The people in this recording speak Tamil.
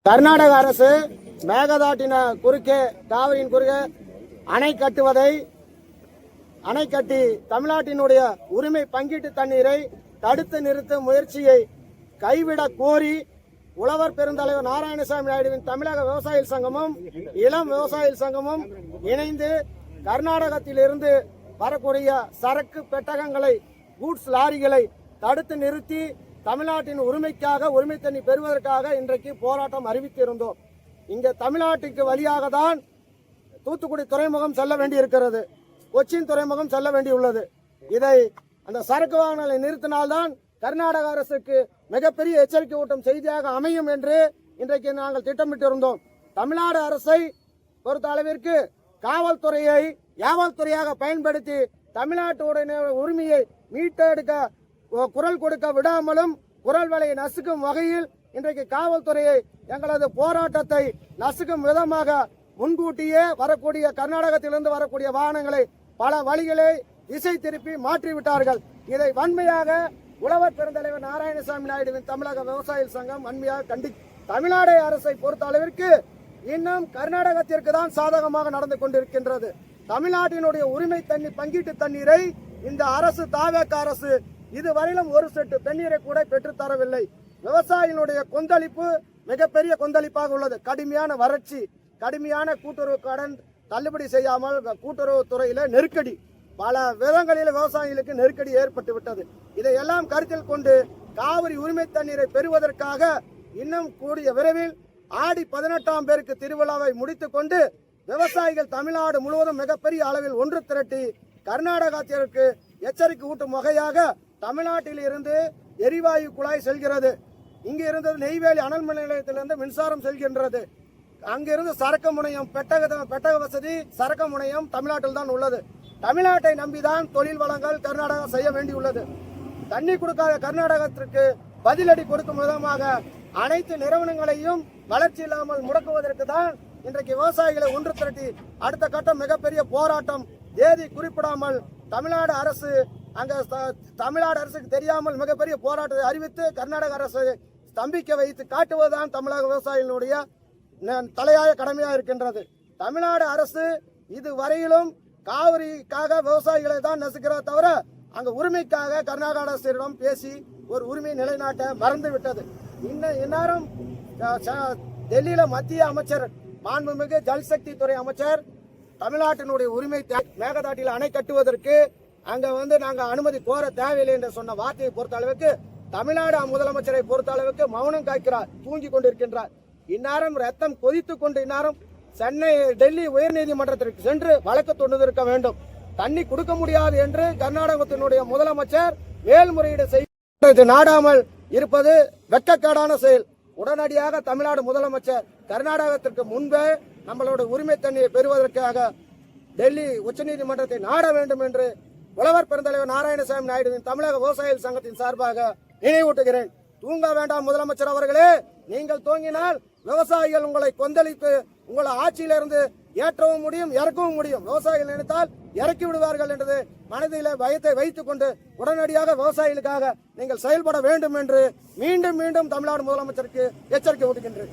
கர்நாடக அரசு மேகதாட்டின குறுக்கே காவிரியின் குறுக்கே அணை கட்டி தமிழ்நாட்டினுடைய உரிமை பங்கீட்டு தண்ணீரை தடுத்து நிறுத்தும் முயற்சியை கைவிட கோரி உழவர் பெருந்தலைவர் நாராயணசாமி நாயுடுவின் தமிழக விவசாயிகள் சங்கமும் இளம் விவசாயிகள் சங்கமும் இணைந்து கர்நாடகத்திலிருந்து வரக்கூடிய சரக்கு பெட்டகங்களை கூட்ஸ் லாரிகளை தடுத்து நிறுத்தி தமிழ்நாட்டின் உரிமைக்காக உரிமை தண்ணி பெறுவதற்காக இன்றைக்கு போராட்டம் அறிவித்திருந்தோம். இங்க தமிழ்நாட்டுக்கு வழியாக தான் தூத்துக்குடி துறைமுகம் செல்ல வேண்டியிருக்கிறது, கொச்சின் துறைமுகம் செல்ல வேண்டியுள்ளது. இதை அந்த சரக்கு வாகனங்களை நிறுத்தினால்தான் கர்நாடக அரசுக்கு மிகப்பெரிய எச்சரிக்கை ஊட்டும் செய்தியாக அமையும் என்று இன்றைக்கு நாங்கள் திட்டமிட்டிருந்தோம். தமிழ்நாடு அரசை பொறுத்த அளவிற்கு காவல்துறையை ஏவல்துறையாக பயன்படுத்தி தமிழ்நாட்டுடைய உரிமையை மீட்டெடுக்க குரல் கொடுக்க விடாமலும் குரல் வலையை நசுக்கும் வகையில் இன்றைக்கு காவல்துறையை எங்களது போராட்டத்தை நசுக்கும் விதமாக முன்கூட்டியே வரக்கூடிய கர்நாடகத்திலிருந்து வரக்கூடிய வாகனங்களை பல வழிகளை திசை திருப்பி மாற்றிவிட்டார்கள். இதை வன்மையாக உழவர் பெருந்தலைவர் நாராயணசாமி நாயுடுவின் தமிழக விவசாயிகள் சங்கம் வன்மையாக தமிழ்நாடு அரசை பொறுத்த அளவிற்கு இன்னும் கர்நாடகத்திற்கு தான் சாதகமாக நடந்து கொண்டிருக்கின்றது. தமிழ்நாட்டினுடைய உரிமை தண்ணி பங்கீட்டு தண்ணீரை இந்த அரசு தாவேக அரசு இதுவரையிலும் ஒரு செட்டு தண்ணீரை கூட பெற்றுத்தரவில்லை. விவசாயிகளுடைய கொந்தளிப்பு மிகப்பெரிய கொந்தளிப்பாக உள்ளது. கடுமையான வறட்சி, கடுமையான கூட்டுறவு கடன் தள்ளுபடி செய்யாமல் கூட்டுறவு துறையில நெருக்கடி, பல விதங்களில் விவசாயிகளுக்கு நெருக்கடி ஏற்பட்டு விட்டது. இதையெல்லாம் கருத்தில் கொண்டு காவிரி உரிமை தண்ணீரை பெறுவதற்காக இன்னும் கூடிய விரைவில் ஆடி 18ஆம் பேருக்கு திருவிழாவை முடித்துக் கொண்டு விவசாயிகள் தமிழ்நாடு முழுவதும் மிகப்பெரிய அளவில் ஒன்று திரட்டி கர்நாடகத்திற்கு எச்சரிக்கை ஊட்டும் வகையாக தமிழ்நாட்டில் இருந்து எரிவாயு குழாய் செல்கிறது. இங்கு இருந்தது நெய்வேலி அனல் மின் நிலையத்திலிருந்து மின்சாரம் செல்கின்றது. அங்கிருந்து சரக்கு முனையம் பெட்டக வசதி சரக்கு முனையம் தமிழ்நாட்டில் தான் உள்ளது. தமிழ்நாட்டை நம்பிதான் தொழில் வளங்கள் கர்நாடகா செய்ய வேண்டியுள்ளது. தண்ணி கொடுக்காத கர்நாடகத்திற்கு பதிலடி கொடுக்கும் விதமாக அனைத்து நிறுவனங்களையும் வளர்ச்சி இல்லாமல் முடக்குவதற்கு தான் இன்றைக்கு விவசாயிகளை ஒன்று திரட்டி அடுத்த கட்டம் மிகப்பெரிய போராட்டம் தேதி குறிப்பிடாமல் தமிழ்நாடு அரசுக்கு தெரியாமல் மிகப்பெரிய போராட்டத்தை அறிவித்து கர்நாடக அரசை ஸ்தம்பிக்க வைத்து காட்டுவதுதான் தமிழக விவசாயிகளுடைய தலையாய கடமையாக இருக்கின்றது. தமிழ்நாடு அரசு இதுவரையிலும் காவிரிக்காக விவசாயிகளை தான் நசுக்கிறத தவிர அங்க உரிமைக்காக கர்நாடக அரசிடம் பேசி ஒரு உரிமை நிலைநாட்ட மறந்து விட்டது. இந்நேரம் டெல்லியில மத்திய அமைச்சர் மாண்புமிகு ஜல்சக்தி துறை அமைச்சர் தமிழ்நாட்டினுடைய உரிமை மேகதாட்டில் அணை கட்டுவதற்கு அங்க நாங்க அனுமதி கோர தேவையில்லை என்று சொன்ன வார்த்தையை பொறுத்த அளவுக்கு தமிழ்நாடு முதலமைச்சரை பொறுத்த அளவுக்கு மௌனம் காக்கிறார், தூங்கி கொண்டிருக்கின்றார். இந்நேரம் ரத்தம் கொதித்துக் கொண்டு இந்நேரம் டெல்லி உயர்நீதிமன்றத்திற்கு சென்று வழக்கு தொடுத்திருக்க வேண்டும். தண்ணி கொடுக்க முடியாது என்று கர்நாடகத்தினுடைய முதலமைச்சர் மேல்முறையீடு செய்து நாடாமல் இருப்பது வெட்கக்கேடான செயல். உடனடியாக தமிழ்நாடு முதலமைச்சர் கர்நாடகத்திற்கு முன்பே நம்மளோட உரிமை தண்ணியை பெறுவதற்காக டெல்லி உச்சநீதிமன்றத்தை நாட வேண்டும் என்று உழவர் பெருந்தலைவர் நாராயணசாமி நாயுடுவின் தமிழக விவசாயிகள் சங்கத்தின் சார்பாக நினைவூட்டுகிறேன். தூங்க வேண்டாம் முதலமைச்சர் அவர்களே, நீங்கள் தூங்கினால் விவசாயிகள் உங்களை கொந்தளித்து உங்களை ஆட்சியிலிருந்து ஏற்றவும் முடியும், இறக்கவும் முடியும். விவசாயிகள் நினைத்தால் இறக்கி விடுவார்கள் என்றது மனதில் பயத்தை வைத்துக் கொண்டு உடனடியாக விவசாயிகளுக்காக நீங்கள் செயல்பட வேண்டும் என்று மீண்டும் மீண்டும் தமிழ்நாடு முதலமைச்சருக்கு எச்சரிக்கை விடுக்கின்றேன்.